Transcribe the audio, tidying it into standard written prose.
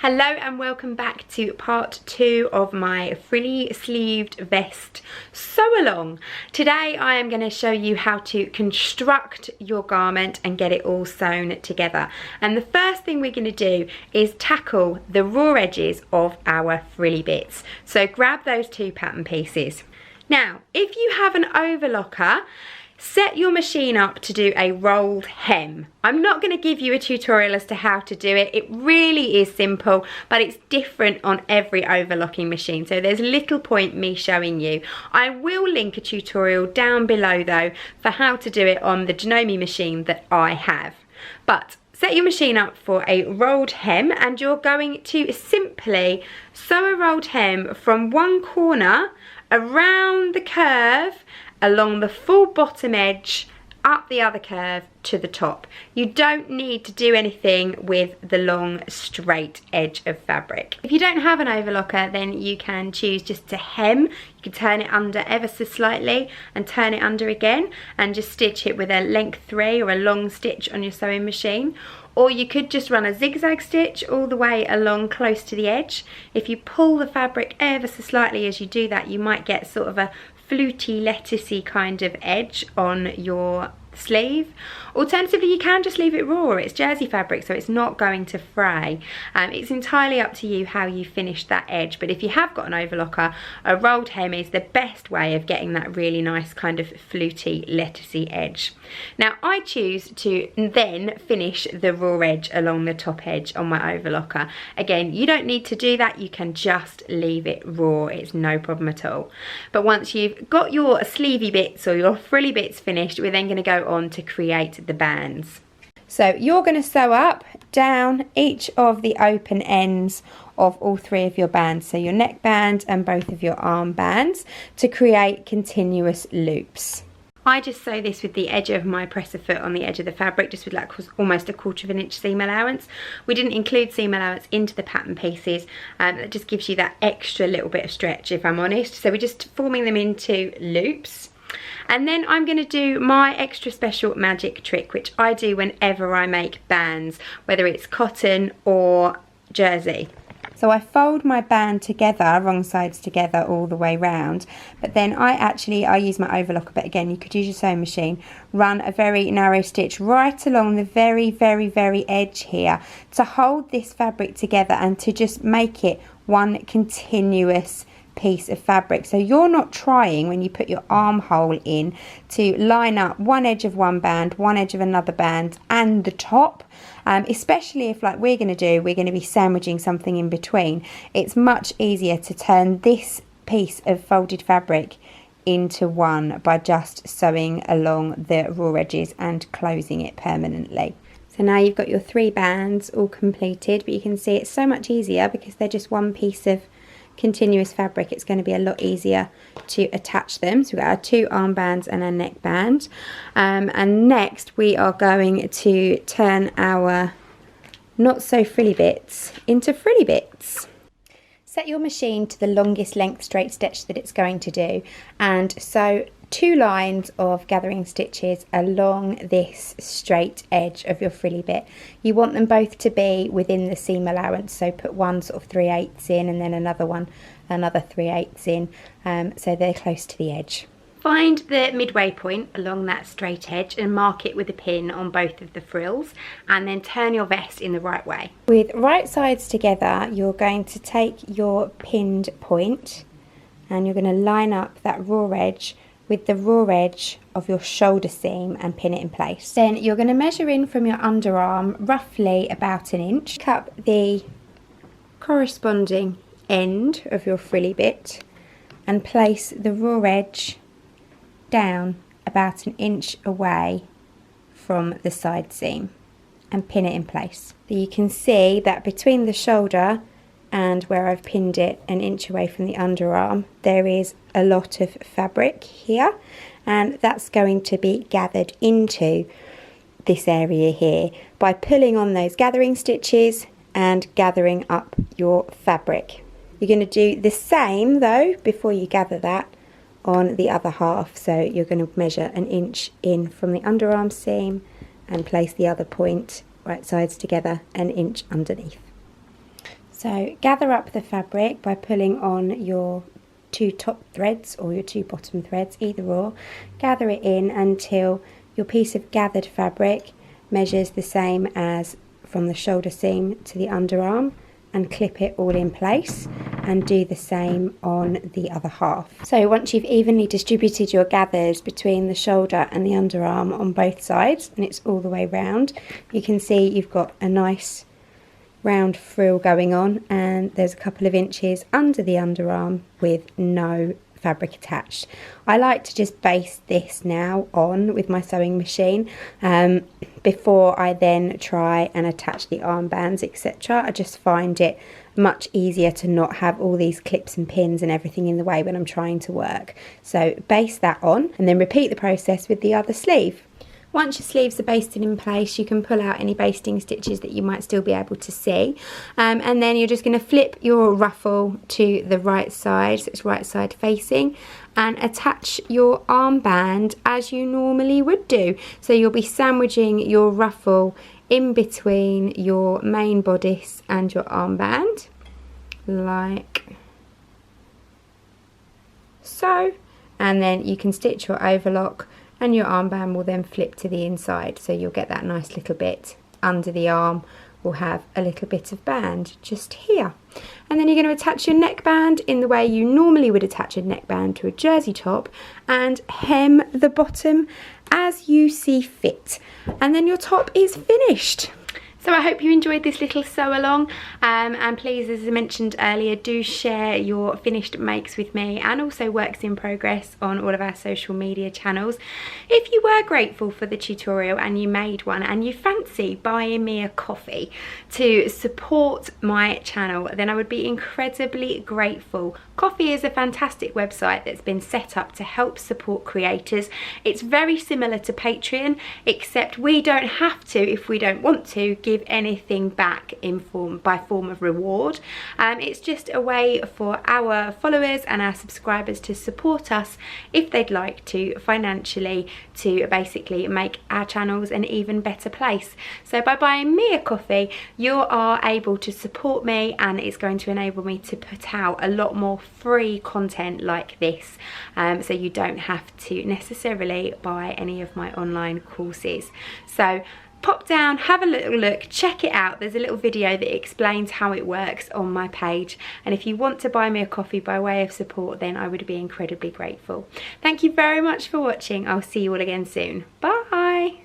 Hello and welcome back to part 2 of my frilly sleeved vest sew along. Today I am going to show you how to construct your garment and get it all sewn together. And the first thing we're going to do is tackle the raw edges of our frilly bits. So grab those 2 pattern pieces. Now if you have an overlocker, set your machine up to do a rolled hem. I'm not going to give you a tutorial as to how to do it. It really is simple, but it's different on every overlocking machine, so there's little point me showing you. I will link a tutorial down below though for how to do it on the Janome machine that I have. But set your machine up for a rolled hem, and you're going to simply sew a rolled hem from one corner around the curve along the full bottom edge, up the other curve to the top. You don't need to do anything with the long straight edge of fabric. If you don't have an overlocker, then you can choose just to hem. You can turn it under ever so slightly and turn it under again and just stitch it with a length 3 or a long stitch on your sewing machine. Or you could just run a zigzag stitch all the way along close to the edge. If you pull the fabric ever so slightly as you do that, you might get sort of a fluty, lettucey kind of edge on your sleeve. Alternatively, you can just leave it raw. It's jersey fabric, so it's not going to fray. It's entirely up to you how you finish that edge, but if you have got an overlocker, a rolled hem is the best way of getting that really nice kind of fluty, lettucey edge. Now I choose to then finish the raw edge along the top edge on my overlocker. Again, you don't need to do that, you can just leave it raw, it's no problem at all. But once you've got your sleevey bits or your frilly bits finished, we're then going to go on to create the bands. So you're going to sew up down each of the open ends of all 3 of your bands, so your neck band and both of your arm bands, to create continuous loops. I just sew this with the edge of my presser foot on the edge of the fabric, just with like almost a 1/4 of an inch seam allowance. We didn't include seam allowance into the pattern pieces, that just gives you that extra little bit of stretch, if I'm honest. So we're just forming them into loops. And then I'm going to do my extra special magic trick, which I do whenever I make bands, whether it's cotton or jersey. So I fold my band together, wrong sides together all the way round, but then I use my overlocker, but again you could use your sewing machine, run a very narrow stitch right along the very edge here to hold this fabric together and to just make it one continuous piece of fabric. So you're not trying, when you put your armhole in, to line up one edge of one band, one edge of another band and the top, especially if, like we're going to be sandwiching something in between. It's much easier to turn this piece of folded fabric into one by just sewing along the raw edges and closing it permanently. So now you've got your 3 bands all completed, but you can see it's so much easier because they're just one piece of continuous fabric. It's going to be a lot easier to attach them. So we've got our 2 arm bands and a neck band, and next we are going to turn our not so frilly bits into frilly bits. Set your machine to the longest length straight stitch that it's going to do, and sew 2 lines of gathering stitches along this straight edge of your frilly bit. You want them both to be within the seam allowance, so put one sort of 3/8 in and then another one another 3/8 in, so they're close to the edge. Find the midway point along that straight edge and mark it with a pin on both of the frills, and then turn your vest in the right way. With right sides together, you're going to take your pinned point and you're going to line up that raw edge with the raw edge of your shoulder seam and pin it in place. Then you're going to measure in from your underarm roughly about 1 inch. Pick up the corresponding end of your frilly bit and place the raw edge down about 1 inch away from the side seam and pin it in place. So you can see that between the shoulder and where I've pinned it 1 inch away from the underarm, there is a lot of fabric here, and that's going to be gathered into this area here by pulling on those gathering stitches and gathering up your fabric. You're going to do the same though before you gather that on the other half. So you're going to measure 1 inch in from the underarm seam and place the other point right sides together 1 inch underneath. So gather up the fabric by pulling on your 2 top threads or your 2 bottom threads, either or. Gather it in until your piece of gathered fabric measures the same as from the shoulder seam to the underarm, and clip it all in place, and do the same on the other half. So once you've evenly distributed your gathers between the shoulder and the underarm on both sides, and it's all the way round, you can see you've got a nice round frill going on, and there's a couple of inches under the underarm with no fabric attached. I like to just baste this now on with my sewing machine before I then try and attach the armbands, etc. I just find it much easier to not have all these clips and pins and everything in the way when I'm trying to work. So baste that on and then repeat the process with the other sleeve. Once your sleeves are basted in place, you can pull out any basting stitches that you might still be able to see, and then you're just going to flip your ruffle to the right side, so it's right side facing, and attach your armband as you normally would do. So you'll be sandwiching your ruffle in between your main bodice and your armband, like so, and then you can stitch your overlock, and your armband will then flip to the inside, so you'll get that nice little bit under the arm. Will have a little bit of band just here, and then you're going to attach your neckband in the way you normally would attach a neckband to a jersey top, and hem the bottom as you see fit, and then your top is finished. So I hope you enjoyed this little sew along, and please, as I mentioned earlier, do share your finished makes with me, and also works in progress on all of our social media channels. If you were grateful for the tutorial and you made one and you fancy buying me a coffee to support my channel, then I would be incredibly grateful. Ko-fi is a fantastic website that's been set up to help support creators. It's very similar to Patreon, except we don't have to, if we don't want to, give anything back in by form of reward. It's just a way for our followers and our subscribers to support us if they'd like to financially, to basically make our channels an even better place. So by buying me a coffee, you are able to support me, and it's going to enable me to put out a lot more free content like this, so you don't have to necessarily buy any of my online courses. So pop down, have a little look, check it out. There's a little video that explains how it works on my page, and if you want to buy me a coffee by way of support, then I would be incredibly grateful. Thank you very much for watching. I'll see you all again soon. Bye.